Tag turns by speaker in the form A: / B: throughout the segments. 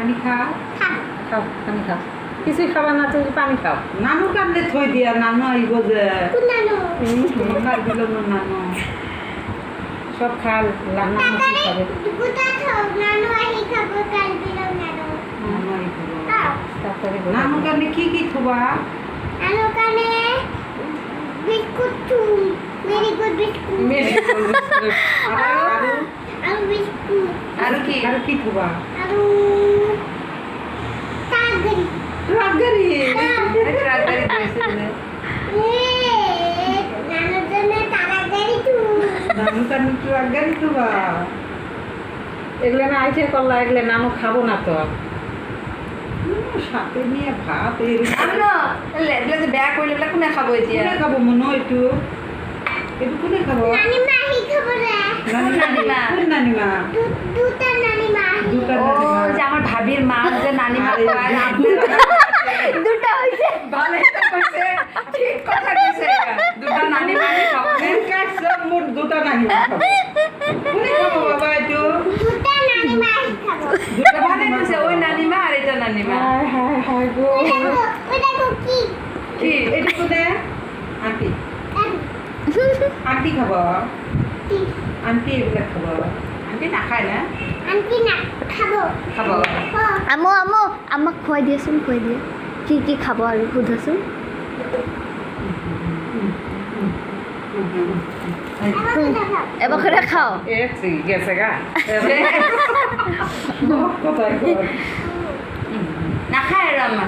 A: পানি খাও
B: খাও পানি খাও কিছুই খাবা না তুমি পানি খাও
A: নানু কান্দে থই দিয়া নানু আইব যে
C: নানু
A: কার দিল নানু
B: সব খাল নানু কি খাবে
C: গুতা খাও নানু আহি খাবো কাল দিলো নানু
A: নানু আইব
B: তারপরে
A: নানু কান্দে কি থবা
C: নানু কানে বিস্কুট চুন মেরি গুড বিস্কুট আর বিস্কুট
A: আর কি থবা
C: আর তাগরি
A: রাগরি
D: রাগদারি দিয়েছে
C: নানু জন্য তাড়াতাড়ি চুন
A: নানু কান্দে রাগরি থবা
B: এগুলো না আইছে করলা এগুলো নানু খাবো না তো
A: সাথে নিয়ে ভাত এই
D: আমরা এগুলো যে ব্যাগ কইলে এগুলো কোনে খাবো এতিয়া
A: কোনে খাবো মনো একটু একটু কোনে খাবো
C: নানি মা হি খাবো রে
D: নানিমা।
A: কোন নানিমা
C: দুটা নানি মা
A: দুটা
D: ও
A: নানিমা
D: যে আমার ভাবির মা যে নানিমা কয়
C: দুটা হইছে
D: ভালো তো কইছে ঠিক কথা কইছে দুটা নানিমা খাবো
A: মোট দুটা নানিমা খাবো কোনে খাবো বাবা একটু
C: দুটা নানি মা হি খাবো
A: দুটা
D: ভালো কইছে ওই নানিমা আর এটা নানিমা
B: হায় গো
C: ওই দেখো কি
D: কি
A: এটা কোনে আন্টি আন্টি খাবো আন্টি এগুলা খাবো
D: আন্টি না খায় না
C: আন্টি না খাবো
D: খাবো
C: আমো আমো আমাক খুৱাই দিয়াচোন খুৱাই দিয়া কি খাব আৰু সোধাচোন এবাৰ করে খাও
B: এ ঠিক গেছে গা
A: কথাই কর
D: না খায় আর আমা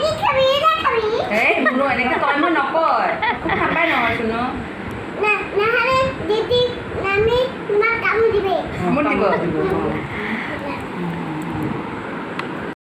C: কি খাবি না খাবি
D: এই মুনো এনেকে তই মই নকয় খুব ঠাণ্ডাই নহয় শুনো
C: না নাহলে দিদি নানি তোমাক কামু দিবে
D: কামুৰ দিব